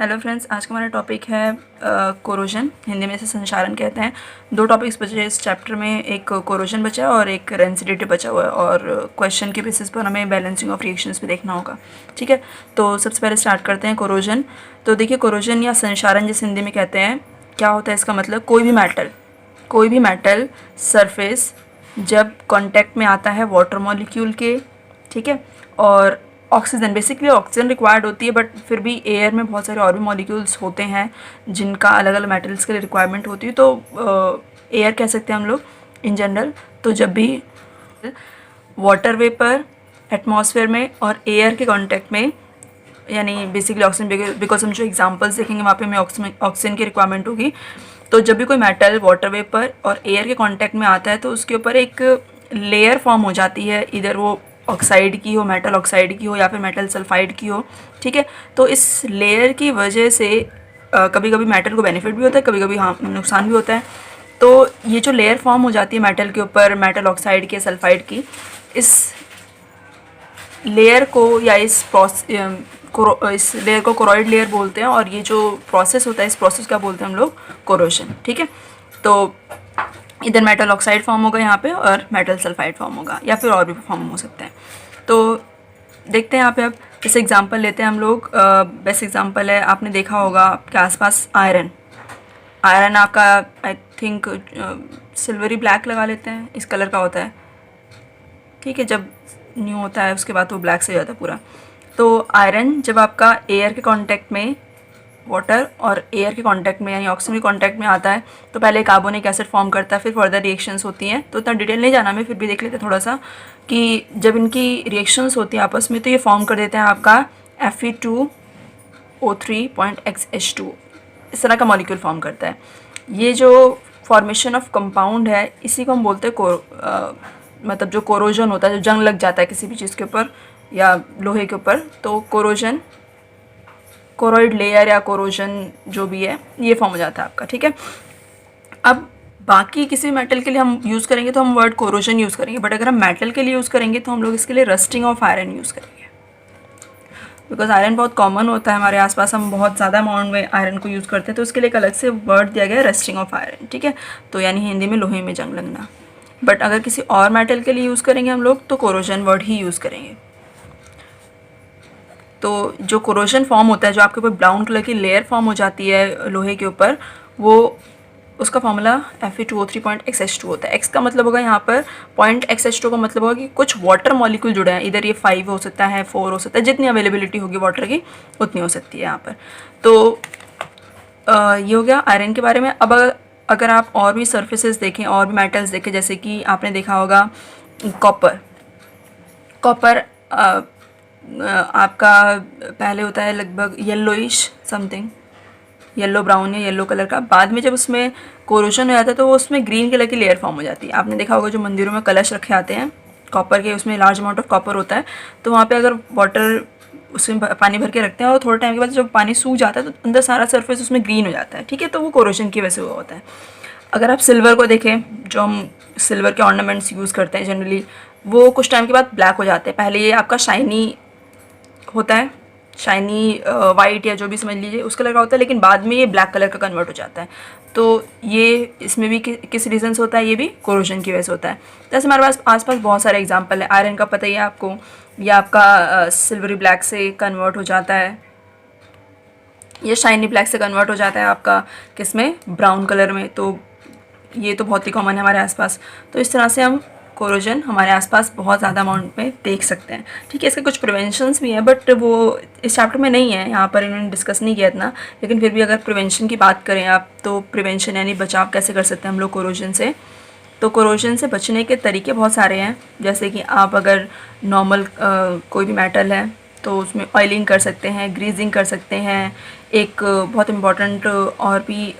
Hello friends, आज का हमारा टॉपिक है कोरोजन। हिंदी में इसे संक्षारण कहते हैं। दो टॉपिक्स बचे हैं इस चैप्टर में, एक कोरोजन बचा है और एक रेंसिडिटी बचा हुआ है, और क्वेश्चन के बेसिस पर हमें बैलेंसिंग ऑफ रिएक्शंस भी देखना होगा। ठीक है, तो सबसे पहले स्टार्ट करते हैं कोरोजन। तो देखिए, कोरोजन या संक्षारण जिसे हिंदी में कहते हैं, क्या होता है इसका मतलब, कोई भी मेटल सरफेस जब कॉन्टैक्ट में आता है वाटर मॉलिक्यूल के, ठीक है, और ऑक्सीजन, बेसिकली ऑक्सीजन रिक्वायर्ड होती है, बट फिर भी एयर में बहुत सारे और भी मॉलिक्यूल्स होते हैं जिनका अलग अलग मेटल्स के लिए रिक्वायरमेंट होती है, तो एयर कह सकते हैं हम लोग इन जनरल। तो जब भी वाटर वेपर एटमॉस्फेयर में और एयर के कांटेक्ट में, यानी बेसिकली ऑक्सीजन, बिकॉज हम जो एग्जांपल्स देखेंगे वहाँ पे हमें ऑक्सीजन की रिक्वायरमेंट होगी। तो जब भी कोई मेटल वाटर वेपर और एयर के कांटेक्ट में आता है तो उसके ऊपर एक लेयर फॉर्म हो जाती है, इधर वो ऑक्साइड की हो, मेटल ऑक्साइड की हो, या फिर मेटल सल्फाइड की हो। ठीक है, तो इस लेयर की वजह से कभी कभी मेटल को बेनिफिट भी होता है, कभी कभी हाँ नुकसान भी होता है। तो ये जो लेयर फॉर्म हो जाती है मेटल के ऊपर, मेटल ऑक्साइड की, सल्फाइड की, इस लेयर को या इस लेयर को कोरोइड लेयर बोलते हैं, और ये जो प्रोसेस होता है, इस प्रोसेस का बोलते हैं हम लोग कोरोजन। ठीक है, तो इधर मेटल ऑक्साइड फॉर्म होगा यहाँ पे और मेटल सल्फाइड फॉर्म होगा, या फिर और भी फॉर्म हो सकते हैं। तो देखते हैं यहाँ पे, अब जैसे एग्जांपल लेते हैं हम लोग। बेस्ट एग्जांपल है, आपने देखा होगा आपके आसपास आयरन आपका आई थिंक सिल्वरी ब्लैक लगा लेते हैं, इस कलर का होता है। ठीक है, जब न्यू होता है उसके बाद वो ब्लैक से हो जाता है पूरा। तो आयरन जब आपका एयर के कांटेक्ट में, वाटर और एयर के कांटेक्ट में, यानी ऑक्सीजन के कांटेक्ट में आता है, तो पहले कार्बोनिक एसिड फॉर्म करता है, फिर फर्दर रिएक्शंस होती हैं। तो इतना डिटेल नहीं जाना, मैं फिर भी देख लेते हैं थोड़ा सा कि जब इनकी रिएक्शंस होती हैं आपस में, तो ये फॉर्म कर देते हैं आपका Fe2O3.XH2, इस तरह का मॉलिक्यूल फॉर्म करता है। ये जो फॉर्मेशन ऑफ कंपाउंड है, इसी को हम बोलते हैं मतलब जो कोरोजन होता है, जो जंग लग जाता है किसी भी चीज़ के ऊपर या लोहे के ऊपर, तो कोरोजन, कोरोइड लेयर या कोरोजन जो भी है, ये फॉर्म हो जाता है आपका। ठीक है, अब बाकी किसी मेटल के लिए हम यूज़ करेंगे तो हम वर्ड कोरोजन यूज़ करेंगे, बट अगर हम मेटल के लिए यूज़ करेंगे तो हम लोग इसके लिए रस्टिंग ऑफ आयरन यूज़ करेंगे, बिकॉज आयरन बहुत कॉमन होता है हमारे आसपास, हम बहुत ज़्यादा अमाउंट में आयरन को यूज़ करते हैं, तो उसके लिए एक अलग से वर्ड दिया गया है, रस्टिंग ऑफ आयरन। ठीक है, तो यानी हिंदी में लोहे में जंग लगना। बट अगर किसी और मेटल के लिए यूज़ करेंगे हम लोग तो कोरोजन वर्ड ही यूज़ करेंगे। तो जो कोरोजन फॉर्म होता है, जो आपके ऊपर ब्राउन कलर की लेयर फॉर्म हो जाती है लोहे के ऊपर, वो उसका फॉर्मूला Fe2O3.XH2 होता है। X का मतलब होगा यहाँ पर .XH2 का मतलब होगा कि कुछ वाटर मॉलिक्यूल जुड़े हैं, इधर ये 5 हो सकता है, 4 हो सकता है, जितनी अवेलेबिलिटी होगी वाटर की उतनी हो सकती है यहाँ पर। तो ये हो गया आयरन के बारे में। अब अगर आप और भी सर्फेसेस देखें, और भी मेटल्स देखें, जैसे कि आपने देखा होगा कॉपर आपका पहले होता है लगभग येलोइश समथिंग, येलो ब्राउन या येलो कलर का, बाद में जब उसमें कोरोजन हो जाता है तो वो उसमें ग्रीन कलर की लेयर फॉर्म हो जाती है। आपने देखा होगा जो मंदिरों में कलश रखे आते हैं कॉपर के, उसमें लार्ज अमाउंट ऑफ कॉपर होता है, तो वहाँ पे अगर वाटर उसमें पानी भर के रखते हैं और थोड़े टाइम के बाद जब पानी सूख जाता है तो अंदर सारा सरफेस उसमें ग्रीन हो जाता है। ठीक है, तो वो कोरोजन की वजह से हुआ होता है। अगर आप सिल्वर को देखें, जो हम सिल्वर के ऑर्नामेंट्स यूज़ करते हैं जनरली, वो कुछ टाइम के बाद ब्लैक हो जाते हैं। पहले ये आपका शाइनी होता है, शाइनी वाइट या जो भी समझ लीजिए उस कलर का होता है, लेकिन बाद में ये ब्लैक कलर का कन्वर्ट हो जाता है। तो ये इसमें भी किस रीज़न से होता है, ये भी कोरोजन की वजह से होता है। जैसे हमारे पास आसपास बहुत सारे एग्जांपल है, आयरन का पता ही है आपको, ये आपका सिल्वरी ब्लैक से कन्वर्ट हो जाता है, ये शाइनी ब्लैक से कन्वर्ट हो जाता है आपका किस में, ब्राउन कलर में। तो ये तो बहुत ही कॉमन है हमारे आसपास। तो इस तरह से हम कोरोजन हमारे आसपास बहुत ज़्यादा अमाउंट में देख सकते हैं। ठीक है, इसके कुछ प्रिवेंशंस भी हैं, बट वो इस चैप्टर में नहीं है, यहाँ पर इन्होंने डिस्कस नहीं किया इतना, लेकिन फिर भी अगर प्रिवेंशन की बात करें आप, तो प्रिवेंशन यानी बचाव कैसे कर सकते हैं हम लोग कोरोजन से। तो कोरोजन से बचने के तरीके बहुत सारे हैं, जैसे कि आप अगर नॉर्मल कोई भी मेटल है तो उसमें ऑयलिंग कर सकते हैं, ग्रीजिंग कर सकते हैं। एक बहुत इम्पॉर्टेंट और भी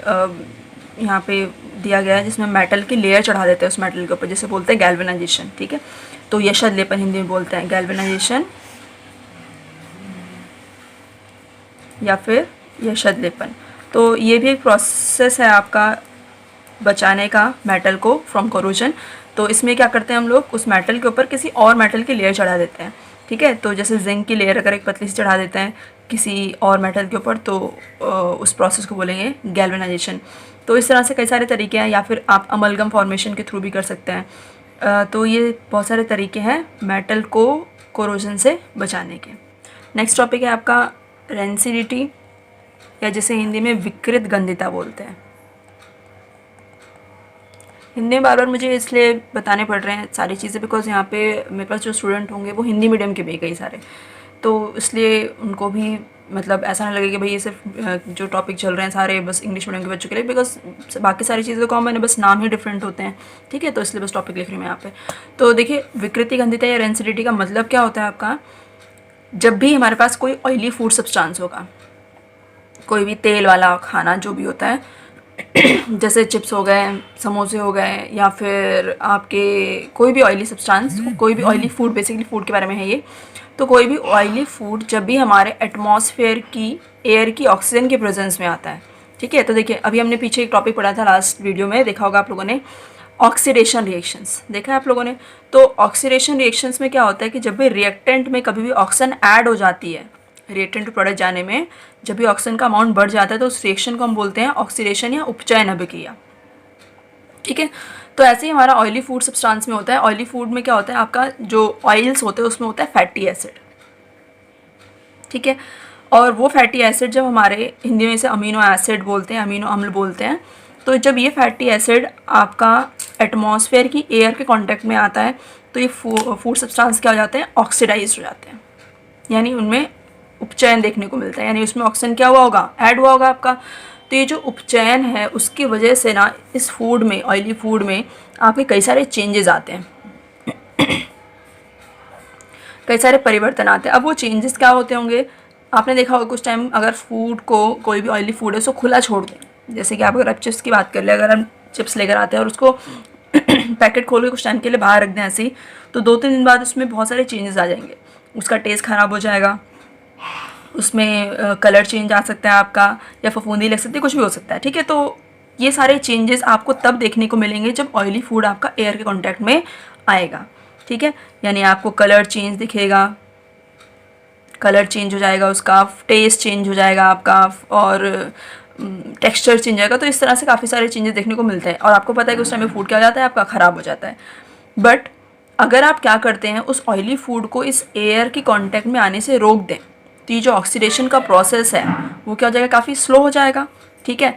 यहाँ पे दिया गया है जिसमें मेटल की लेयर चढ़ा देते हैं उस मेटल के ऊपर, जिसे बोलते हैं गैल्वेनाइजेशन। ठीक है, तो यशद लेपन हिंदी में बोलते हैं, गैल्वेनाइजेशन या फिर यशद लेपन। तो ये भी एक प्रोसेस है आपका बचाने का मेटल को फ्रॉम कोरोजन। तो इसमें क्या करते हैं हम लोग, उस मेटल के ऊपर किसी और मेटल की लेयर चढ़ा देते हैं। ठीक है, तो जैसे जिंक की लेयर अगर एक पतली सी चढ़ा देते हैं, किसी और मेटल के ऊपर, तो उस प्रोसेस को बोलेंगे गैल्वेनाइजेशन। तो इस तरह से कई सारे तरीके हैं, या फिर आप अमलगम फॉर्मेशन के थ्रू भी कर सकते हैं। तो ये बहुत सारे तरीके हैं मेटल को कोरोजन से बचाने के। नेक्स्ट टॉपिक है आपका रेंसिडिटी, या जिसे हिंदी में विकृत गंधिता बोलते हैं। हिंदी में बार बार मुझे इसलिए बताने पड़ रहे हैं सारी चीज़ें, बिकॉज यहाँ पे मेरे पास जो स्टूडेंट होंगे वो हिंदी मीडियम के भी कई सारे, तो इसलिए उनको भी मतलब ऐसा ना लगे कि भाई ये सिर्फ जो टॉपिक चल रहे हैं सारे बस इंग्लिश मीडियम के बच्चों के लिए, बिकॉज बाकी सारी चीज़ें कॉमन है, बस नाम ही डिफरेंट होते हैं, ठीक है। तो इसलिए बस टॉपिक लिख रही हूँ मैं यहाँ पे। तो देखिए, विकृति गंधिता या रेंसिडिटी का मतलब क्या होता है आपका, जब भी हमारे पास कोई ऑयली फूड सब्सटेंस होगा, कोई भी तेल वाला खाना जो भी होता है, जैसे चिप्स हो गए, समोसे हो गए, या फिर आपके कोई भी ऑयली सब्सटेंस, कोई भी ऑयली फूड, बेसिकली फूड के बारे में है ये। तो कोई भी ऑयली फूड जब भी हमारे एटमॉस्फेयर की, एयर की, ऑक्सीजन के प्रेजेंस में आता है, ठीक है। तो देखिए, अभी हमने पीछे एक टॉपिक पढ़ा था लास्ट वीडियो में, देखा होगा आप लोगों ने, ऑक्सीडेशन रिएक्शंस देखा है आप लोगों ने। तो ऑक्सीडेशन रिएक्शंस में क्या होता है कि जब भी रिएक्टेंट में कभी भी ऑक्सीजन ऐड हो जाती है, रिएक्टेंट टू प्रोडक्ट जाने में जब भी ऑक्सीजन का अमाउंट बढ़ जाता है, तो उस रिएक्शन को हम बोलते हैं ऑक्सीडेशन या उपचयन अभिक्रिया, ठीक है। तो ऐसे ही हमारा ऑयली फूड सब्सटेंस में होता है। ऑयली फूड में क्या होता है, आपका जो ऑयल्स होते हैं उसमें होता है फैटी एसिड, ठीक है। और वो फैटी एसिड जब हमारे, हिंदी में इसे अमीनो एसिड बोलते हैं, अमीनो अम्ल बोलते हैं, तो जब ये फैटी एसिड आपका एटमॉस्फेयर की एयर के कांटेक्ट में आता है, तो ये फूड सब्सटेंस क्या हो जाते हैं, ऑक्सीडाइज हो जाते हैं, यानी उनमें उपचयन देखने को मिलता है, यानी उसमें ऑक्सीजन क्या हुआ होगा, ऐड हुआ होगा आपका। तो ये जो उपचयन है उसकी वजह से ना इस फूड में, ऑयली फूड में आपके कई सारे चेंजेस आते हैं, कई सारे परिवर्तन आते हैं। अब वो चेंजेस क्या होते होंगे, आपने देखा होगा कुछ टाइम अगर फूड को, कोई भी ऑयली फूड है उसको खुला छोड़ दें, जैसे कि आप अगर चिप्स की बात कर ले, अगर हम चिप्स लेकर आते हैं और उसको पैकेट खोल के कुछ टाइम के लिए बाहर रख दें ऐसे ही, तो 2-3 दिन बाद उसमें बहुत सारे चेंजेस आ जाएंगे, उसका टेस्ट ख़राब हो जाएगा, उसमें कलर चेंज आ सकता है आपका, या फफूंदी लग सकती है, कुछ भी हो सकता है, ठीक है। तो ये सारे चेंजेस आपको तब देखने को मिलेंगे जब ऑयली फूड आपका एयर के कांटेक्ट में आएगा, ठीक है। यानी आपको कलर चेंज दिखेगा, कलर चेंज हो जाएगा, उसका टेस्ट चेंज हो जाएगा आपका, और टेक्सचर चेंज आएगा। तो इस तरह से काफ़ी सारे चेंजेस देखने को मिलते हैं, और आपको पता है कि उस टाइम में फूड क्या हो जाता है, आपका ख़राब हो जाता है। बट अगर आप क्या करते हैं, उस ऑयली फूड को इस एयर के कांटेक्ट में आने से रोक दें, तो ये जो ऑक्सीडेशन का प्रोसेस है वो क्या हो जाएगा, काफ़ी स्लो हो जाएगा, ठीक है।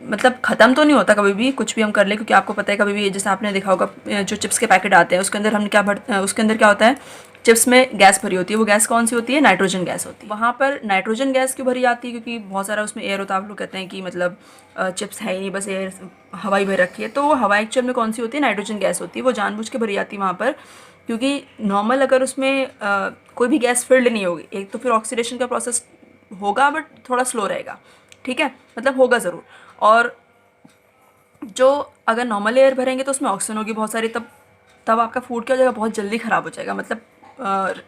मतलब ख़त्म तो नहीं होता कभी भी, कुछ भी हम कर ले, क्योंकि आपको पता है कभी भी, जैसे आपने देखा होगा जो चिप्स के पैकेट आते हैं उसके अंदर हम क्या उसके अंदर क्या होता है, चिप्स में गैस भरी होती है। वो गैस कौन सी होती है, नाइट्रोजन गैस होती है। वहाँ पर नाइट्रोजन गैस क्यों भरी जाती है, क्योंकि बहुत सारा उसमें एयर होता है। आप लोग कहते हैं कि मतलब चिप्स है ही नहीं, बस एयर, हवाई भर रखी है, तो वो हवा एक्चुअल में कौन सी होती है, नाइट्रोजन गैस होती है। वो जानबूझ के भरी जाती है वहाँ पर, क्योंकि नॉर्मल अगर उसमें कोई भी गैस फिल्ड नहीं होगी, एक तो फिर ऑक्सीडेशन का प्रोसेस होगा बट थोड़ा स्लो रहेगा, ठीक है, मतलब होगा ज़रूर। और जो अगर नॉर्मल एयर भरेंगे तो उसमें ऑक्सीजन होगी बहुत सारी, तब आपका फूड क्या हो जाएगा, बहुत जल्दी ख़राब हो जाएगा। मतलब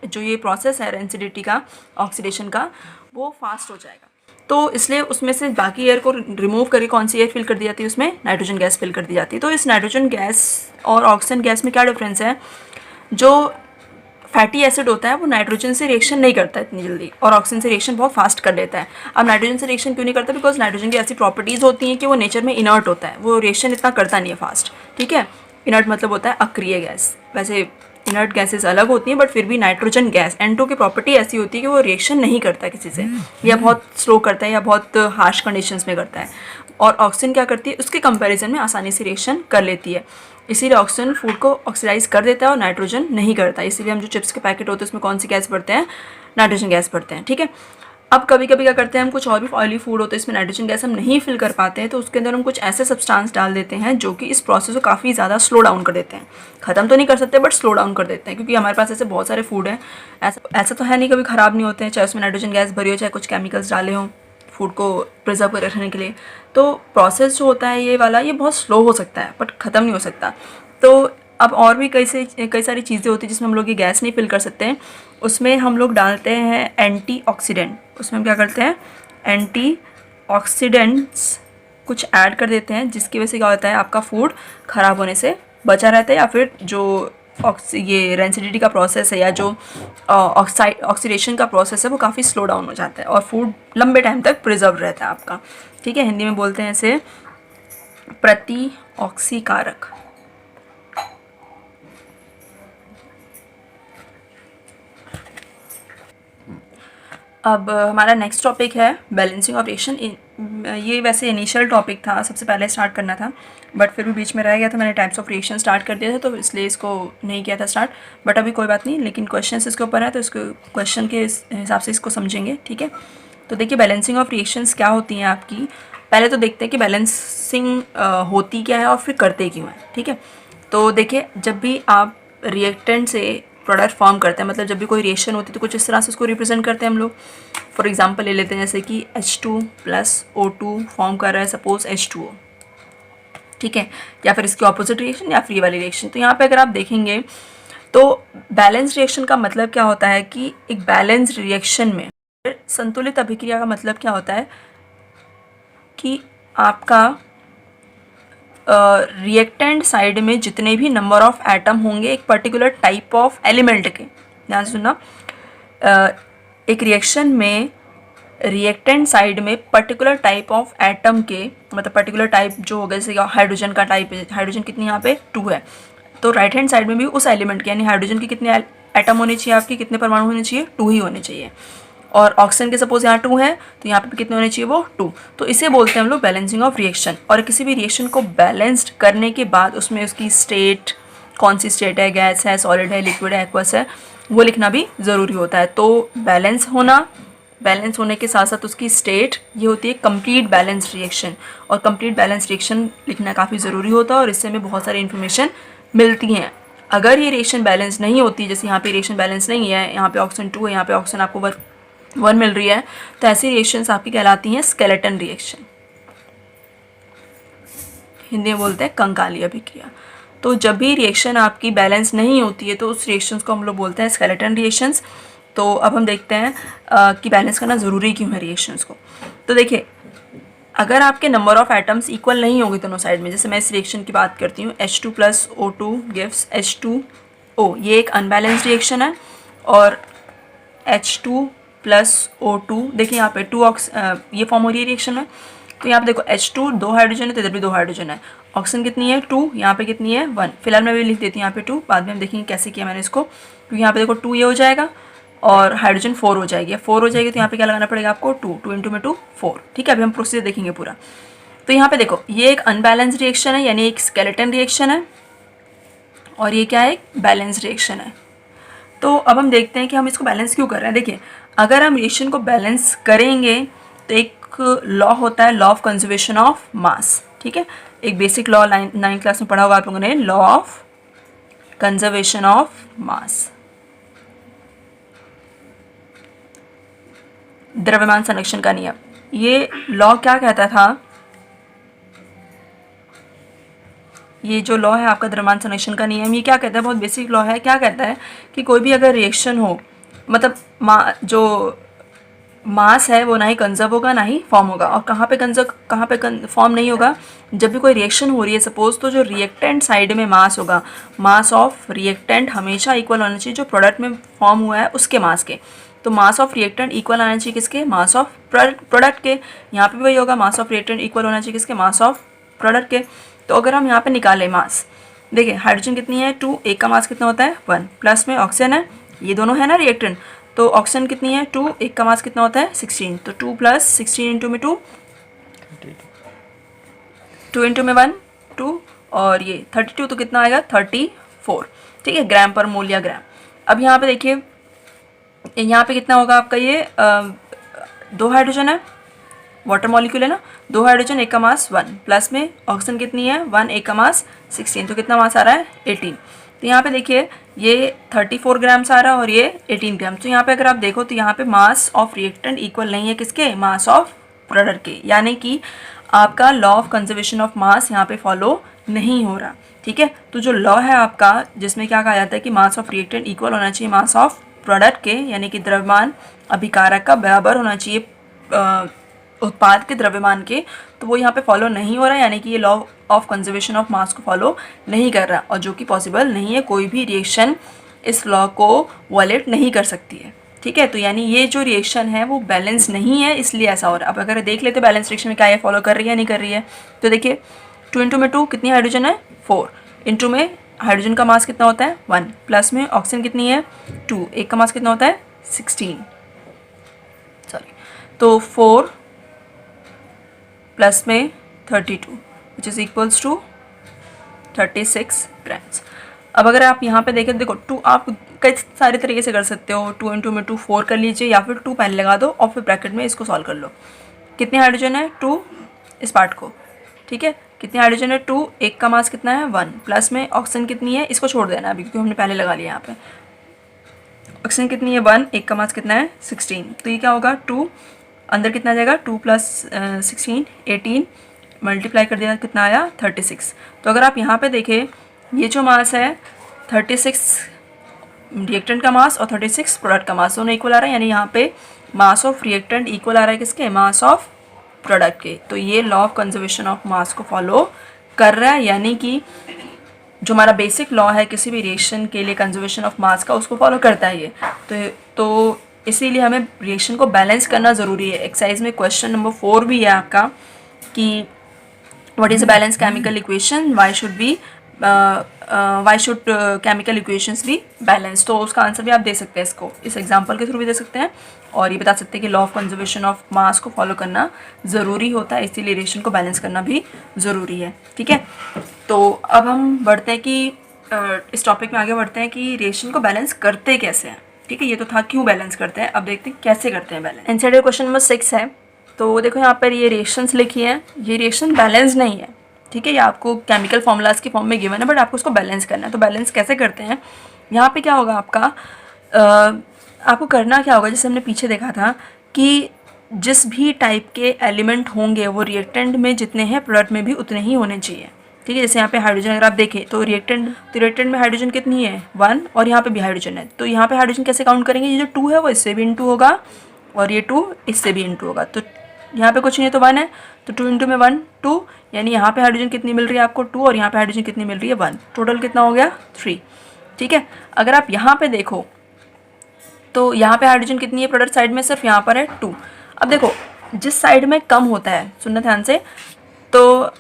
जो ये प्रोसेस है रेंसिडिटी का, ऑक्सीडेशन का, वो फास्ट हो जाएगा। तो इसलिए उसमें से बाकी एयर को रिमूव करके कौन सी एयर फिल कर दी जाती है, उसमें नाइट्रोजन गैस फिल कर दी जाती है। तो इस नाइट्रोजन गैस और ऑक्सीजन गैस में क्या डिफरेंस है, जो फैटी एसिड होता है वो नाइट्रोजन से रिएक्शन नहीं करता इतनी जल्दी, और ऑक्सीजन से रिएक्शन बहुत फास्ट कर लेता है। अब नाइट्रोजन से रिएक्शन क्यों नहीं करता, बिकॉज नाइट्रोजन की ऐसी प्रॉपर्टीज़ होती हैं कि वो नेचर में इनर्ट होता है, वो रिएक्शन इतना करता नहीं है फास्ट, ठीक है। इनर्ट मतलब होता है अक्रिय गैस, वैसे इनर्ट गैसेस अलग होती हैं, बट फिर भी नाइट्रोजन गैस N2 की प्रॉपर्टी ऐसी होती है कि वो रिएक्शन नहीं करता किसी से, या बहुत स्लो करता है, या बहुत हार्श कंडीशंस में करता है। और ऑक्सीजन क्या करती है, उसके कंपैरिजन में आसानी से रिएक्शन कर लेती है। इसीलिए ऑक्सीजन फूड को ऑक्सीडाइज कर देता है और नाइट्रोजन नहीं करता। इसीलिए हम जो चिप्स के पैकेट होते हैं उसमें कौन सी गैस भरते हैं, नाइट्रोजन गैस भरते हैं, ठीक है। अब कभी कभी क्या करते हैं हम, कुछ और भी ऑयली फूड होते हैं इसमें नाइट्रोजन गैस हम नहीं फिल कर पाते हैं, तो उसके अंदर हम कुछ ऐसे सब्सटेंस डाल देते हैं जो कि इस प्रोसेस को काफ़ी ज़्यादा स्लो डाउन कर देते हैं। ख़त्म तो नहीं कर सकते बट स्लो डाउन कर देते हैं, क्योंकि हमारे पास ऐसे बहुत सारे फूड हैं, ऐसा तो है नहीं कभी ख़राब नहीं होते हैं, चाहे उसमें नाइट्रोजन गैस भरी हो, चाहे कुछ केमिकल्स डाले हों फूड को प्रिजर्व कर रखने के लिए। तो प्रोसेस जो होता है ये वाला, ये बहुत स्लो हो सकता है बट ख़त्म नहीं हो सकता। तो अब और भी कई सारी चीज़ें होती हैं जिसमें हम लोग ये गैस नहीं फिल कर सकते हैं। उसमें हम लोग डालते हैं एंटीऑक्सीडेंट। उसमें हम क्या करते हैं, एंटीऑक्सीडेंट्स कुछ ऐड कर देते हैं, जिसकी वजह से क्या होता है, आपका फूड ख़राब होने से बचा रहता है, या फिर जो ये रेंसिडिटी का प्रोसेस है या जो ऑक्सीडेशन का प्रोसेस है वो काफ़ी स्लो डाउन हो जाता है और फूड लंबे टाइम तक प्रिजर्व रहता है आपका। ठीक है, हिंदी में बोलते हैं इसे प्रति ऑक्सीकारक। अब हमारा नेक्स्ट टॉपिक है बैलेंसिंग ऑफ रिएक्शन। ये वैसे इनिशियल टॉपिक था, सबसे पहले स्टार्ट करना था, बट फिर भी बीच में रह गया था, मैंने टाइप्स ऑफ रिएक्शन स्टार्ट कर दिया था तो इसलिए इसको नहीं किया था स्टार्ट। बट अभी कोई बात नहीं, लेकिन क्वेश्चन इसके ऊपर है तो इसको क्वेश्चन के हिसाब से इसको समझेंगे। ठीक है, तो देखिए बैलेंसिंग ऑफ रिएक्शंस क्या होती हैं आपकी। पहले तो देखते हैं कि बैलेंसिंग होती क्या है और फिर करते क्यों है। ठीक है, तो देखिए जब भी आप रिएक्टेंट से प्रोडक्ट फॉर्म करते हैं, मतलब जब भी कोई रिएक्शन होती है तो कुछ इस तरह से उसको रिप्रेजेंट करते हैं हम लोग। फॉर एग्जांपल ले लेते हैं जैसे कि H2 प्लस O2 फॉर्म कर रहा है सपोज H2O। ठीक है, या फिर इसकी ऑपोजिट रिएक्शन या फ्री वाली रिएक्शन। तो यहाँ पे अगर आप देखेंगे तो बैलेंस रिएक्शन का मतलब क्या होता है कि एक बैलेंस रिएक्शन में संतुलित अभिक्रिया का मतलब क्या होता है कि आपका रिएक्टेंट साइड में जितने भी नंबर ऑफ एटम होंगे एक पर्टिकुलर टाइप ऑफ एलिमेंट के, ध्यान से सुनना, एक रिएक्शन में रिएक्टेंट साइड में पर्टिकुलर टाइप ऑफ एटम के, मतलब पर्टिकुलर टाइप जो होगा, जैसे हाइड्रोजन का टाइप है, हाइड्रोजन कितनी यहाँ पे 2 है, तो राइट हैंड साइड में भी उस एलिमेंट के यानी हाइड्रोजन के कितने एटम होने चाहिए, आपके कितने परमाणु होने चाहिए, 2 ही होने चाहिए। और ऑक्सीजन के सपोज यहाँ 2 है तो यहाँ पे भी कितने होने चाहिए, वो 2। तो इसे बोलते हैं हम लोग बैलेंसिंग ऑफ रिएक्शन। और किसी भी रिएक्शन को बैलेंस्ड करने के बाद उसमें उसकी स्टेट, कौन सी स्टेट है, गैस है, सॉलिड है, लिक्विड है, एक्वस है, वो लिखना भी ज़रूरी होता है। तो बैलेंस होने के साथ साथ उसकी स्टेट, ये होती है कंप्लीट बैलेंस रिएक्शन। और कंप्लीट बैलेंस रिएक्शन लिखना काफ़ी ज़रूरी होता है और इससे हमें बहुत सारी इन्फॉर्मेशन मिलती हैं। अगर ये रिएक्शन बैलेंस नहीं होती, जैसे यहाँ पे रिएक्शन बैलेंस नहीं है, यहाँ पे ऑक्सीजन 2 है, यहाँ पे ऑक्सीजन आपको 1 मिल रही है, तो ऐसी रिएक्शंस आपकी कहलाती हैं स्केलेटन रिएक्शन। हिंदी में बोलते हैं कंकाली अभिक्रिया। तो जब भी रिएक्शन आपकी बैलेंस नहीं होती है तो उस रिएक्शंस को हम लोग बोलते हैं स्केलेटन रिएक्शंस। तो अब हम देखते हैं कि बैलेंस करना ज़रूरी क्यों है रिएक्शंस को। तो देखिए अगर आपके नंबर ऑफ एटम्स इक्वल नहीं होंगे दोनों साइड में, जैसे मैं इस रिएक्शन की बात करती हूँ, H2 plus O2 gives H2O, ये एक अनबैलेंस्ड रिएक्शन है। और H2 प्लस O2, देखिए यहाँ पे ये फॉर्म हो रही है रिएक्शन में। तो यहाँ पे देखो H2 2 हाइड्रोजन है तो इधर भी 2 हाइड्रोजन है। ऑक्सीजन कितनी है 2, यहाँ पे कितनी है 1। फिलहाल मैं भी लिख देती हूँ यहाँ पे 2, बाद में हम देखेंगे कैसे किया मैंने इसको। क्योंकि यहाँ पे देखो 2 ये हो जाएगा और हाइड्रोजन 4 हो जाएगी, 4 हो जाएगी तो यहाँ पे क्या लगाना पड़ेगा आपको 2 इंटू में 2 4। ठीक है, अभी हम प्रोसीजर देखेंगे पूरा। तो यहाँ पे देखो ये एक अनबैलेंस रिएक्शन है यानी एक स्केलेटन रिएक्शन है और ये क्या है, एक बैलेंस रिएक्शन है। तो अब हम देखते हैं कि हम इसको बैलेंस क्यों कर रहे हैं। देखिए अगर हम रिएक्शन को बैलेंस करेंगे तो एक लॉ होता है, law of conservation of mass. ठीक है, एक बेसिक लॉ 9th क्लास में पढ़ा होगा आप लोगों ने, law of conservation of mass, द्रव्यमान संरक्षण का नियम। ये लॉ क्या कहता था, ये जो लॉ है आपका द्रव्यमान संरक्षण का नियम, ये क्या कहता है, बहुत बेसिक लॉ है। क्या कहता है कि कोई भी अगर रिएक्शन हो, मतलब जो मास है वो ना ही कंजर्व होगा ना ही फॉर्म होगा। और कहाँ पे फॉर्म नहीं होगा, जब भी कोई रिएक्शन हो रही है सपोज, तो जो रिएक्टेंट साइड में मास होगा, मास ऑफ रिएक्टेंट हमेशा इक्वल होना चाहिए जो प्रोडक्ट में फॉर्म हुआ है उसके मास के। तो मास ऑफ रिएक्टेंट इक्वल आना चाहिए किसके, मास ऑफ प्रोडक्ट के। यहाँ पे भी वही होगा, मास ऑफ रिएक्टेंट इक्वल होना चाहिए किसके, मास ऑफ प्रोडक्ट के। तो अगर हम यहाँ पे निकालें मास, देखिए हाइड्रोजन कितनी है 2, एक का मास कितना होता है 1, प्लस में ऑक्सीजन है, ये दोनों है ना रिएक्टेंट, तो ऑक्सीजन कितनी है 2, एक का मास कितना होता है 16, तो 2 प्लस 16 इंटू में 2 इंटू में 1 2, और ये 32 तो कितना आएगा 34। ठीक है, ग्राम पर मोल या ग्राम। अब यहाँ पे देखिए यहाँ पे कितना होगा आपका, ये 2 हाइड्रोजन है, वाटर मॉलिक्यूल है ना, 2 हाइड्रोजन, एक का मास 1, प्लस में ऑक्सीजन कितनी है 1, एक का मास 16, तो कितना मास आ रहा है 18। तो यहाँ पे देखिए ये 34 ग्राम्स आ रहा है और ये 18 ग्राम। तो यहाँ पे अगर आप देखो तो यहाँ पे मास ऑफ रिएक्टेंट इक्वल नहीं है किसके, मास ऑफ प्रोडक्ट के, यानी कि आपका law of conservation of mass यहाँ पे फॉलो नहीं हो रहा। ठीक है, तो जो लॉ है आपका जिसमें क्या कहा जाता है कि मास ऑफ रिएक्टेंट इक्वल होना चाहिए मास ऑफ प्रोडक्ट के, यानी कि द्रव्यमान अभिकारक का बराबर होना चाहिए उत्पाद के द्रव्यमान के, तो वो यहाँ पे फॉलो नहीं हो रहा है, यानी कि ये law of conservation of mass को फॉलो नहीं कर रहा, और जो कि पॉसिबल नहीं है। कोई भी रिएक्शन इस लॉ को वॉलेट नहीं कर सकती है, ठीक है। तो यानी ये जो रिएक्शन है वो बैलेंस नहीं है, इसलिए ऐसा हो रहा है। अब अगर देख लेते बैलेंस रिएक्शन में क्या ये फॉलो कर रही है नहीं कर रही है, तो देखिए 2 इंटू में 2 कितनी हाइड्रोजन है 4, इंटू में हाइड्रोजन का मास कितना होता है 1, प्लस में ऑक्सीजन कितनी है 2, एक का मास कितना होता है 16, सॉरी, तो 4 प्लस में 32 which is equals to 36 grams. अब अगर आप यहाँ पे देखें, देखो 2 आप कई सारे तरीके से कर सकते हो, 2 इंटू में 2 4 कर लीजिए, या फिर 2 पहले लगा दो और फिर ब्रैकेट में इसको सॉल्व कर लो। कितने हाइड्रोजन है 2 इस पार्ट को, ठीक है, कितने हाइड्रोजन है 2, एक का मास कितना है 1, प्लस में ऑक्सीजन कितनी है, इसको छोड़ देना अभी क्योंकि हमने पहले लगा लिया यहाँ पे। ऑक्सीजन कितनी है 1, एक का मास कितना है 16, तो ये क्या होगा 2 अंदर कितना आ जाएगा 2 प्लस 16 18, मल्टीप्लाई कर दिया कितना आया 36। तो अगर आप यहाँ पे देखें ये जो मास है 36 रिएक्टेंट का मास और 36 प्रोडक्ट का मास दोनों इक्वल आ रहा है, यानी यहाँ पे मास ऑफ रिएक्टेंट इक्वल आ रहा है किसके, मास ऑफ प्रोडक्ट के। तो ये law of conservation of mass को फॉलो कर रहा है, यानी कि जो हमारा बेसिक लॉ है किसी भी रिएक्शन के लिए कंजर्वेशन ऑफ मास का, उसको फॉलो करता है ये। तो इसीलिए हमें रिएक्शन को बैलेंस करना ज़रूरी है। एक्सरसाइज में क्वेश्चन नंबर 4 भी है आपका कि what is a balance chemical equation, why should chemical equations be balance. तो उसका आंसर भी आप दे सकते हैं, इसको इस एग्जांपल के थ्रू भी दे सकते हैं, और ये बता सकते हैं कि law of conservation of mass को फॉलो करना ज़रूरी होता है, इसीलिए रिएक्शन को बैलेंस करना भी ज़रूरी है, ठीक है। तो अब हम बढ़ते हैं कि इस टॉपिक में आगे बढ़ते हैं कि रिएक्शन को बैलेंस करते कैसे हैं, ठीक है। ये तो था क्यों बैलेंस करते हैं, अब देखते हैं कैसे करते हैं बैलेंस। एनसीईआरटी क्वेश्चन नंबर 6 है, तो देखो यहाँ पर ये रिएक्शंस लिखी है, ये रिएक्शन बैलेंस नहीं है, ठीक है। ये आपको केमिकल फॉर्मूलाज की फॉर्म में गिवन है, बट आपको उसको बैलेंस करना है। तो बैलेंस कैसे करते हैं, यहाँ पे क्या होगा आपका, आपको करना क्या होगा, जैसे हमने पीछे देखा था कि जिस भी टाइप के एलिमेंट होंगे वो रिएक्टेंट में जितने हैं प्रोडक्ट में भी उतने ही होने चाहिए, ठीक है। जैसे यहाँ पे हाइड्रोजन अगर आप देखें तो रिएक्टेंट में हाइड्रोजन कितनी है 1, और यहाँ पे भी हाइड्रोजन है, तो यहाँ पे हाइड्रोजन कैसे काउंट करेंगे, ये जो 2 है वो इससे भी इंटू होगा और ये 2 इससे भी इंटू होगा, तो यहाँ पे कुछ नहीं है तो 1 है, तो 2 इंटू में 1 2, यानी यहाँ पे हाइड्रोजन कितनी मिल रही है आपको 2, और यहाँ पे हाइड्रोजन कितनी मिल रही है 1, टोटल कितना हो गया 3, ठीक है। अगर आप यहाँ पे देखो तो यहाँ पे हाइड्रोजन कितनी है प्रोडक्ट साइड में, सिर्फ यहाँ पर है 2। अब देखो जिस साइड में कम होता है, सुनना ध्यान से, तो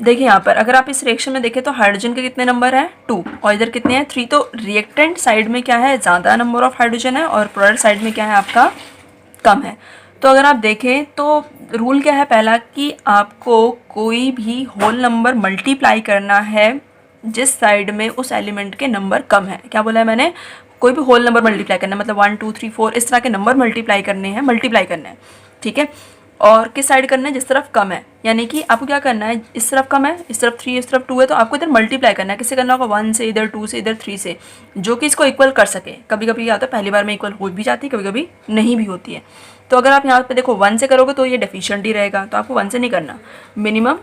देखिए यहाँ पर अगर आप इस रिएक्शन में देखें तो हाइड्रोजन के कितने नंबर है 2, और इधर कितने हैं 3, तो रिएक्टेंट साइड में क्या है ज़्यादा नंबर ऑफ हाइड्रोजन है और प्रोडक्ट साइड में क्या है आपका कम है। तो अगर आप देखें तो रूल क्या है पहला, कि आपको कोई भी होल नंबर मल्टीप्लाई करना है जिस साइड में उस एलिमेंट के नंबर कम है। क्या बोला है मैंने, कोई भी होल नंबर मल्टीप्लाई करना है, मतलब 1 2 3 4 इस तरह के नंबर मल्टीप्लाई करने हैं, ठीक है। और किस साइड करना है, जिस तरफ कम है, यानी कि आपको क्या करना है, इस तरफ कम है, इस तरफ 3, इस तरफ 2 है, तो आपको इधर मल्टीप्लाई करना है। किससे करना होगा, 1 से, इधर 2 से, इधर 3 से, जो कि इसको इक्वल कर सके। कभी कभी क्या होता है पहली बार में इक्वल हो भी जाती है, कभी कभी नहीं भी होती है। तो अगर आप यहाँ पे देखो 1 से करोगे तो ये डेफिशिएंट ही रहेगा, तो आपको 1 से नहीं करना, मिनिमम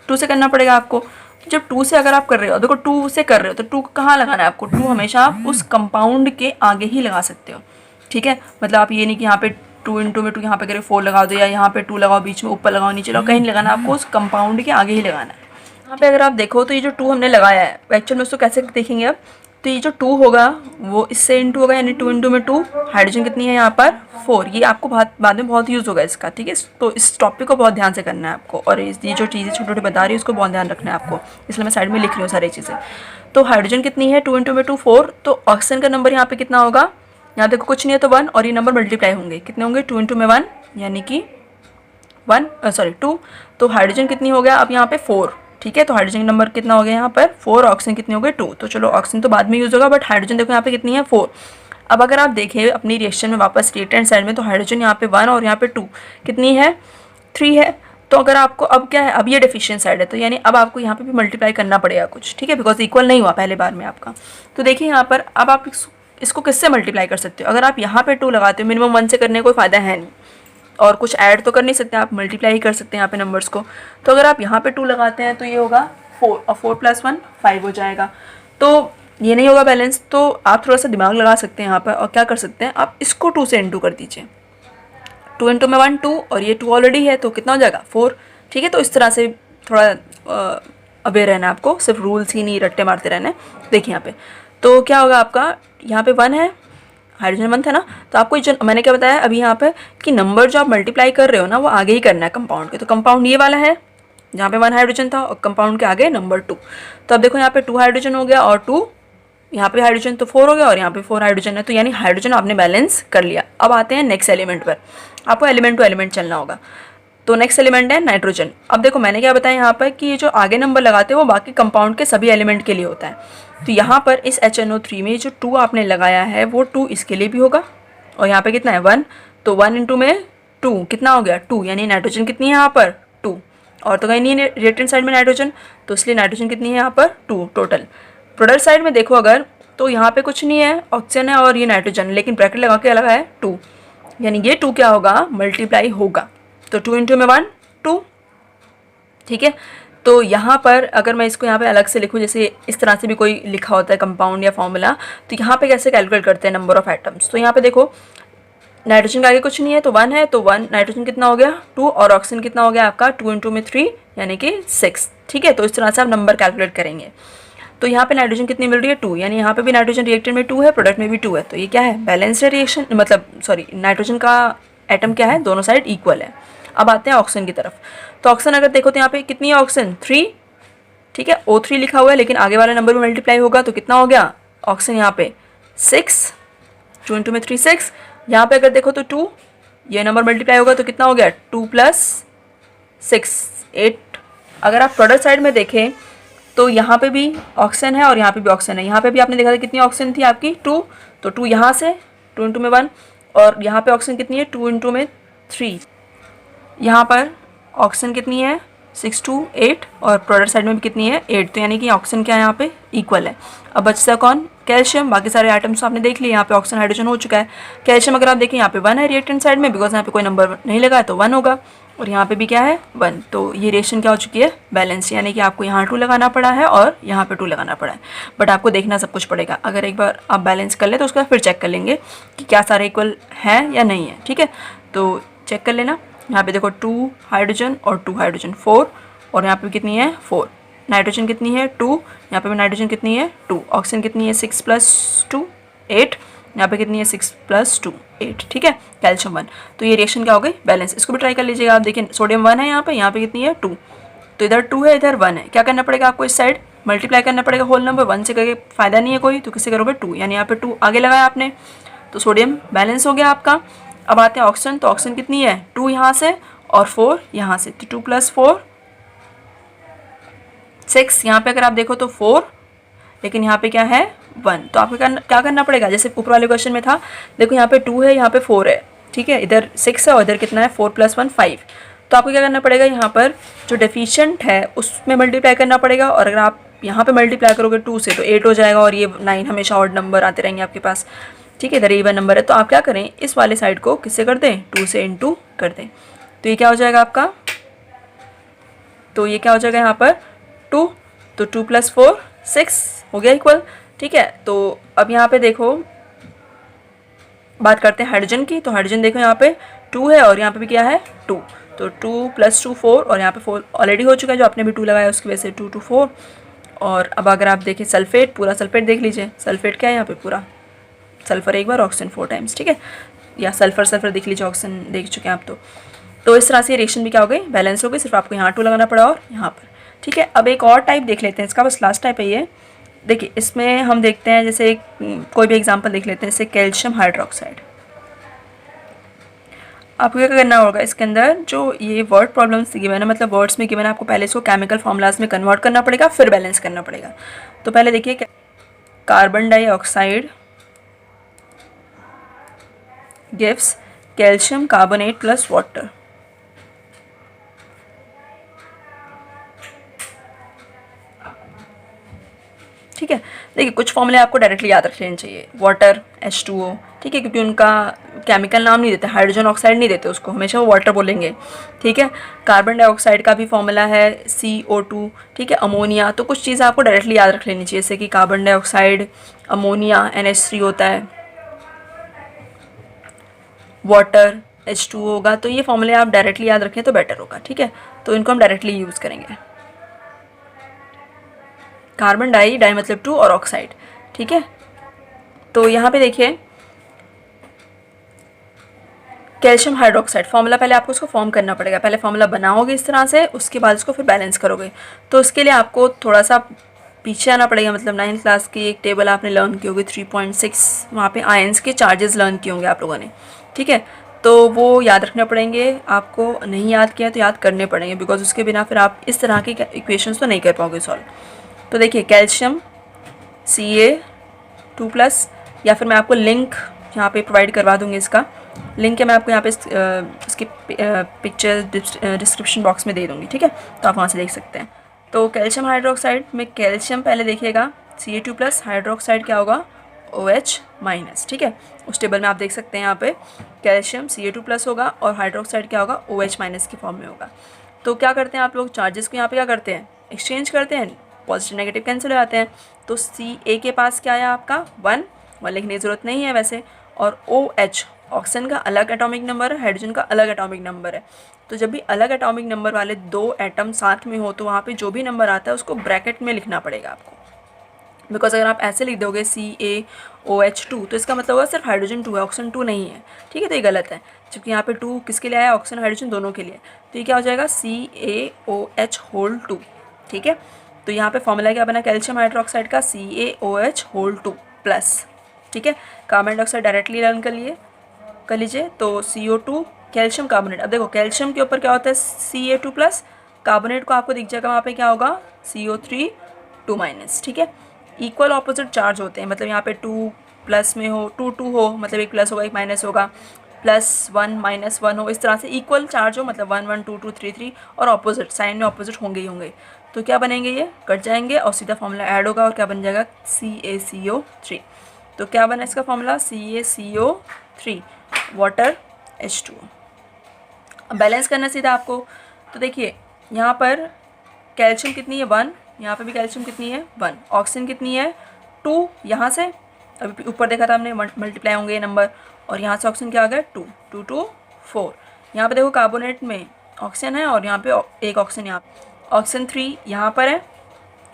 2 से करना पड़ेगा आपको। जब 2 से अगर आप कर रहे हो, देखो 2 से कर रहे हो तो 2 कहाँ लगाना है आपको, 2 हमेशा आप उस कंपाउंड के आगे ही लगा सकते हो, ठीक है। मतलब आप ये नहीं कि यहाँ पे 2 इंटू में 2 यहाँ पे करें 4 लगा दो, या यहाँ पे 2 लगाओ बीच में, ऊपर लगाओ नीचे लगाओ, कहीं नहीं लगाना, आपको उस कंपाउंड के आगे ही लगाना है। यहाँ पे अगर आप देखो तो ये जो 2 हमने लगाया है, एक्चुअल में उसको कैसे देखेंगे अब, तो ये जो 2 होगा वो इससे इंटू होगा, यानी 2 इंटू में 2, हाइड्रोजन कितनी है यहाँ पर 4। ये आपको बाद में बहुत यूज़ होगा इसका, ठीक है। तो इस टॉपिक को बहुत ध्यान से करना है आपको, और ये जो चीज़ें छोटी छोटी बता रही है उसको बहुत ध्यान रखना है आपको, इसलिए मैं साइड में लिख रही हूँ सारी चीज़ें। तो हाइड्रोजन कितनी है 2 इंटू में 2 4, तो ऑक्सीजन का नंबर यहाँ पे कितना होगा, यहाँ देखो कुछ नहीं है तो 1, और ये नंबर मल्टीप्लाई होंगे, कितने होंगे 2 इंटू में 1 यानी कि 2, तो हाइड्रोजन कितनी हो गया अब यहाँ पे 4, ठीक है। तो हाइड्रोजन नंबर कितना हो गया यहाँ पर 4, ऑक्सीजन कितनी हो गई 2, तो चलो ऑक्सीजन तो बाद में यूज़ होगा, बट हाइड्रोजन देखो यहाँ पे कितनी है 4। अब अगर आप देखें अपनी रिएक्शन में वापस रिएक्टेंट साइड में, तो हाइड्रोजन यहाँ पे 1 और यहाँ पे 2 कितनी है 3 है। तो अगर आपको अब क्या है, अब ये डेफिशिएंट साइड है, तो यानी अब आपको यहाँ पे भी मल्टीप्लाई करना पड़ेगा कुछ, ठीक है, बिकॉज इक्वल नहीं हुआ पहले बार में आपका। तो देखिए यहाँ पर अब आप इसको किससे मल्टीप्लाई कर सकते हो, अगर आप यहाँ पे 2 लगाते हो, मिनिमम 1 से करने का कोई फ़ायदा है नहीं, और कुछ ऐड तो कर नहीं सकते, आप मल्टीप्लाई ही कर सकते हैं यहाँ पे नंबर्स को। तो अगर आप यहाँ पे 2 लगाते हैं तो ये होगा 4, और 4 + 1 5 हो जाएगा, तो ये नहीं होगा बैलेंस। तो आप थोड़ा सा दिमाग लगा सकते हैं यहाँ पर, और क्या कर सकते हैं, आप इसको 2 से इंटू कर दीजिए, 2 इंटू में 1 2 और ये 2 ऑलरेडी है तो कितना हो जाएगा 4। ठीक है, तो इस तरह से थोड़ा अवेयर रहना है आपको, सिर्फ रूल्स ही नहीं रट्टे मारते रहना है। देखिए यहाँ पे तो क्या होगा आपका, यहाँ पे 1 है, हाइड्रोजन 1 था ना, तो आपको जो मैंने क्या बताया अभी यहाँ पे कि नंबर जो आप मल्टीप्लाई कर रहे हो ना वो आगे ही करना है कंपाउंड के। तो कंपाउंड ये वाला है जहाँ पे 1 हाइड्रोजन था और कंपाउंड के आगे नंबर 2। तो अब देखो यहाँ पे 2 हाइड्रोजन हो गया और 2 यहाँ पे हाइड्रोजन तो 4 हो गया और यहाँ पे 4 हाइड्रोजन है, तो यानी हाइड्रोजन आपने बैलेंस कर लिया। अब आते हैं नेक्स्ट एलिमेंट पर, आपको एलिमेंट टू एलिमेंट चलना होगा। तो नेक्स्ट एलिमेंट है नाइट्रोजन। अब देखो मैंने क्या बताया यहाँ पर कि ये जो आगे नंबर लगाते हैं वो बाकी कंपाउंड के सभी एलिमेंट के लिए होता है। तो यहाँ पर इस HNO3 में जो 2 आपने लगाया है वो 2 इसके लिए भी होगा और यहाँ पे कितना है 1, तो 1 इंटू में 2 कितना हो गया 2, यानी नाइट्रोजन कितनी है यहाँ पर 2, और तो कहीं नहीं है रिएक्टेंट साइड में नाइट्रोजन, तो इसलिए नाइट्रोजन कितनी है यहाँ पर 2 टोटल। प्रोडक्ट साइड में देखो अगर तो यहाँ पे कुछ नहीं है, ऑक्सीजन है और ये नाइट्रोजन, लेकिन ब्रैकेट लगा के लगा है 2, यानी ये 2 क्या होगा मल्टीप्लाई होगा, तो 2 इंटू में 1 2। ठीक है, तो यहाँ पर अगर मैं इसको यहाँ पे अलग से लिखूँ, जैसे इस तरह से भी कोई लिखा होता है कंपाउंड या फॉर्मूला, तो यहाँ पे कैसे कैलकुलेट करते हैं नंबर ऑफ एटम्स। तो यहाँ पे देखो नाइट्रोजन का आगे कुछ नहीं है तो 1 है, तो 1 नाइट्रोजन कितना हो गया 2 और ऑक्सीजन कितना हो गया आपका 2 इंटू में 3 यानी कि 6। ठीक है, तो इस तरह से आप नंबर कैलकुलेट करेंगे। तो यहाँ पे नाइट्रोजन कितनी मिल रही है 2, यानी यहाँ पे भी नाइट्रोजन रिएक्टेंट में 2 है, प्रोडक्ट में भी 2 है, तो ये क्या है बैलेंस्ड रिएक्शन, मतलब सॉरी नाइट्रोजन का एटम क्या है दोनों साइड इक्वल है। अब आते हैं ऑक्सीजन की तरफ। तो ऑक्सीजन अगर देखो तो यहाँ पे कितनी है ऑक्सीजन 3। ठीक है, O3 लिखा हुआ है लेकिन आगे वाला नंबर भी मल्टीप्लाई होगा तो कितना हो गया ऑक्सीजन यहाँ पे 6, 2 इंटू में 3 6। यहाँ पे अगर देखो तो 2, ये नंबर मल्टीप्लाई होगा तो कितना हो गया 2 प्लस 6 8। अगर आप प्रोडक्ट साइड में देखें तो यहाँ पे भी ऑक्सीजन है और यहाँ पे भी ऑक्सीजन है। यहाँ पे भी आपने देखा था कितनी ऑक्सीजन थी आपकी 2, तो 2 यहाँ से 2 इंटू में 1, और यहाँ पे ऑक्सीजन कितनी है 2 इंटू में 3। यहाँ पर ऑक्सीजन कितनी है 6 2 8 और प्रोडक्ट साइड में भी कितनी है 8, तो यानी कि ऑक्सीजन क्या है यहाँ पे इक्वल है। अब बचता कौन कैल्शियम, बाकी सारे आइटम्स आपने देख लिए, यहाँ पे ऑक्सीजन हाइड्रोजन हो चुका है। कैल्शियम अगर आप देखें यहाँ पे 1 है रिएक्टेंट साइड में, बिकॉज यहाँ पे कोई नंबर नहीं लगा है तो 1 होगा, और यहाँ पे भी क्या है 1, तो ये रिएक्शन क्या हो चुकी है बैलेंस, यानी कि आपको यहाँ 2 लगाना पड़ा है और यहाँ पे 2 लगाना पड़ा है, बट आपको देखना सब कुछ पड़ेगा। अगर एक बार आप बैलेंस कर ले तो उसके बाद फिर चेक कर लेंगे कि क्या सारे इक्वल है या नहीं है। ठीक है, तो चेक कर लेना। यहाँ पे देखो 2 हाइड्रोजन और 2 हाइड्रोजन 4, और यहाँ पे कितनी है 4, नाइट्रोजन कितनी है 2, यहाँ पे भी नाइट्रोजन कितनी है 2, ऑक्सीजन कितनी है 6 प्लस 2 8, यहाँ पे कितनी है 6 प्लस 2 8। ठीक है, कैल्शियम 1, तो ये रिएक्शन क्या हो गई बैलेंस। इसको भी ट्राई कर लीजिएगा आप, देखिए सोडियम 1 है यहाँ पे कितनी है 2, तो इधर 2 है इधर 1 है, क्या करना पड़ेगा आपको इस साइड मल्टीप्लाई करना पड़ेगा होल नंबर, 1 से करके फ़ायदा नहीं है कोई, तो किससे करोगे 2, यानी यहाँ पे 2 आगे लगाया आपने, तो सोडियम बैलेंस हो गया आपका। अब आते हैं ऑक्सीजन, तो ऑक्सीजन कितनी है 2 यहाँ से और 4 यहाँ से, तो 2 प्लस 4 6, यहाँ पे अगर आप देखो तो 4, लेकिन यहाँ पे क्या है 1, तो आपको क्या करना पड़ेगा, जैसे ऊपर वाले क्वेश्चन में था, देखो यहाँ पे 2 है यहाँ पे 4 है, ठीक है, इधर 6 है और इधर कितना है 4 प्लस 1 5, तो आपको क्या करना पड़ेगा यहाँ पर जो डेफिशिएंट है उसमें मल्टीप्लाई करना पड़ेगा, और अगर आप यहाँ पे मल्टीप्लाई करोगे 2 से तो 8 हो जाएगा, और ये 9 हमेशा ऑड नंबर आते रहेंगे आपके पास। ठीक है, इधर इवन नंबर है, तो आप क्या करें इस वाले साइड को किससे कर दें 2 से इंटू कर दें, तो ये क्या हो जाएगा आपका, तो ये क्या हो जाएगा यहाँ पर 2, तो 2 प्लस 4 6 हो गया इक्वल। ठीक है, तो अब यहाँ पे देखो बात करते हैं हाइड्रोजन की, तो हाइड्रोजन देखो यहाँ पे 2 है और यहाँ पे भी क्या है 2, तो 2 प्लस 2 4, और यहाँ पे 4 ऑलरेडी हो चुका है, जो आपने भी 2 लगाया उसकी वजह से 2 2 4। और अब अगर आप देखें सल्फेट, पूरा सल्फेट देख लीजिए, सल्फेट क्या है यहाँ पे पूरा सल्फर एक बार, ऑक्सीजन 4 टाइम्स। ठीक है, या सल्फर सल्फर देख लीजिए, ऑक्सीजन देख चुके हैं आप। तो इस तरह से रिएक्शन भी क्या हो गई बैलेंस हो गई, सिर्फ आपको यहाँ 2 लगाना पड़ा और यहाँ पर। ठीक है, अब एक और टाइप देख लेते हैं इसका, बस लास्ट टाइप है ये। देखिए इसमें हम देखते हैं जैसे कोई भी एग्जांपल देख लेते हैं, जैसे कैल्शियम हाइड्रोक्साइड। आपको क्या करना होगा इसके अंदर, जो ये वर्ड प्रॉब्लम्स गिवन है, मतलब वर्ड्स में गिवन है, आपको पहले इसको केमिकल फॉर्मूलाज में कन्वर्ट करना पड़ेगा, फिर बैलेंस करना पड़ेगा। तो पहले देखिए carbon dioxide gives calcium carbonate plus water. ठीक है, देखिए कुछ फॉर्मूले आपको डायरेक्टली याद रख लेने चाहिए, वाटर H2O, ठीक है, क्योंकि उनका केमिकल नाम नहीं देते, हाइड्रोजन ऑक्साइड नहीं देते उसको, हमेशा वो वाटर बोलेंगे। ठीक है, कार्बन डाइऑक्साइड का भी फॉर्मूला है CO2, ठीक है, अमोनिया, तो कुछ चीज़ें आपको डायरेक्टली याद रख लेनी चाहिए, जैसे कि कार्बन डाइऑक्साइड, अमोनिया NH3 होता है, वाटर H2 होगा। तो ये फॉर्मूले आप डायरेक्टली याद रखें तो बेटर होगा, ठीक है। तो इनको हम डायरेक्टली यूज़ करेंगे। कार्बन डाई, डाई मतलब 2 और ऑक्साइड, ठीक है। तो यहाँ पे देखिए कैल्शियम हाइड्रोक्साइड फॉर्मूला, पहले आपको उसको फॉर्म करना पड़ेगा। पहले फॉर्मूला बनाओगे इस तरह से, उसके बाद उसको फिर बैलेंस करोगे। तो उसके लिए आपको थोड़ा सा पीछे आना पड़ेगा, मतलब 9th क्लास की एक टेबल आपने लर्न की होगी 3.6, वहाँ पे आयंस के चार्जेस लर्न किए होंगे आप लोगों ने, ठीक है। तो वो याद रखने पड़ेंगे आपको, नहीं याद किया तो याद करने पड़ेंगे, बिकॉज उसके बिना फिर आप इस तरह के इक्वेशंस तो नहीं कर पाओगे सॉल्व। तो देखिए कैल्शियम Ca2+, या फिर मैं आपको लिंक यहाँ पे प्रोवाइड करवा दूँगी, इसका लिंक है मैं आपको यहाँ पे इसकी पिक्चर डिस्क्रिप्शन बॉक्स में दे दूँगी, ठीक है। तो आप वहाँ से देख सकते हैं। तो कैल्शियम हाइड्रोक्साइड में कैल्शियम पहले देखिएगा Ca2+, हाइड्रोक्साइड क्या होगा OH-, ठीक है। उस टेबल में आप देख सकते हैं यहाँ पे कैल्शियम Ca2+ होगा और हाइड्रोक्साइड क्या होगा OH- की फॉर्म में होगा। तो क्या करते हैं आप लोग, चार्जेस को यहाँ पे क्या करते हैं, एक्सचेंज करते हैं, पॉजिटिव नेगेटिव कैंसिल हो जाते हैं। तो Ca के पास क्या आया आपका 1 लिखने की ज़रूरत नहीं है वैसे, और OH ऑक्सीजन का अलग एटॉमिक नंबर है, हाइड्रोजन का अलग एटॉमिक नंबर है। तो जब भी अलग एटॉमिक नंबर वाले दो एटम साथ में हो तो वहाँ पे जो भी नंबर आता है उसको ब्रैकेट में लिखना पड़ेगा आपको, बिकॉज अगर आप ऐसे लिख दोगे CaOH2 तो इसका मतलब होगा सिर्फ हाइड्रोजन 2 है, ऑक्सीजन 2 नहीं है, ठीक है। तो ये गलत है, क्योंकि यहाँ पे 2 किसके लिए आया, ऑक्सीजन हाइड्रोजन दोनों के लिए। तो ये क्या हो जाएगा CaOH2, ठीक है। तो यहाँ पे फॉर्मूला क्या बना कैल्शियम हाइड्रोक्साइड का CaOH2+, ठीक है। कार्बन डाइऑक्साइड डायरेक्टली लर्न कर लीजिए। तो CO2 कैल्शियम कार्बोनेट, अब देखो कैल्शियम के ऊपर क्या होता है Ca2+, कार्बोनेट को आपको दिख जाएगा वहाँ पे क्या होगा CO3 2-, ठीक है। इक्वल ऑपोजिट चार्ज होते हैं, मतलब यहाँ पे 2+ में हो 2 हो, मतलब एक प्लस होगा एक माइनस होगा, +1 -1 हो, इस तरह से इक्वल चार्ज हो, मतलब 1 1 2 2 3 3, और ऑपोजिट साइन में ऑपोजिट होंगे ही होंगे। तो क्या बनेंगे, ये कट जाएंगे और सीधा फॉर्मूला ऐड होगा और क्या बन जाएगा CaCO3। तो क्या बना इसका फॉर्मूला CaCO3 वाटर H2O। अब बैलेंस करना सीधा आपको। तो देखिए यहाँ पर कैल्शियम कितनी है 1, यहाँ पे भी कैल्शियम कितनी है 1, ऑक्सीजन कितनी है 2, यहाँ से अभी ऊपर देखा था हमने मल्टीप्लाई होंगे ये नंबर, और यहाँ से ऑक्सीजन क्या आ गया 2 2 2 4। यहाँ पे देखो कार्बोनेट में ऑक्सीजन है और यहाँ पे एक ऑक्सीजन, यहाँ ऑक्सीजन 3 यहाँ पर है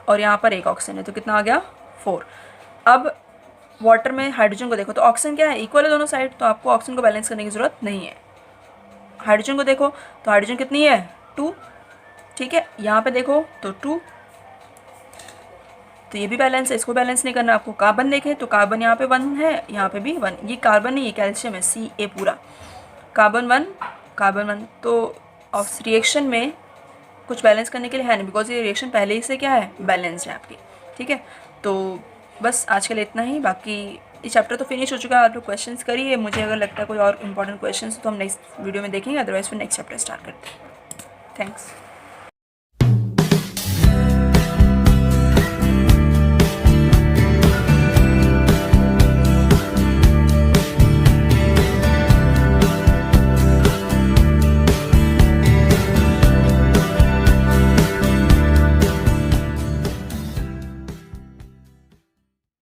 और यहाँ पर एक ऑक्सीजन है, तो कितना आ गया 4। अब वाटर में हाइड्रोजन को देखो, तो ऑक्सीजन क्या है इक्वल है दोनों साइड, तो आपको ऑक्सीजन को बैलेंस करने की ज़रूरत नहीं है। हाइड्रोजन को देखो तो हाइड्रोजन कितनी है 2, ठीक है। यहाँ पे देखो तो 2, तो ये भी बैलेंस है, इसको बैलेंस नहीं करना आपको। कार्बन देखें तो कार्बन यहाँ पे 1 है, यहाँ पे भी 1, ये कार्बन नहीं, ये कैल्शियम है Ca पूरा, कार्बन 1। तो रिएक्शन में कुछ बैलेंस करने के लिए है नहीं, बिकॉज ये रिएक्शन पहले ही से क्या है बैलेंस है आपकी, ठीक है। तो बस आज के लिए इतना ही, बाकी ये चैप्टर तो फिनिश हो चुका है। आप लोग क्वेश्चंस करिए, मुझे अगर लगता है कोई और इंपॉर्टेंट क्वेश्चंस तो हम नेक्स्ट वीडियो में देखेंगे, अदरवाइज फिर नेक्स्ट चैप्टर स्टार्ट करते हैं। थैंक्स।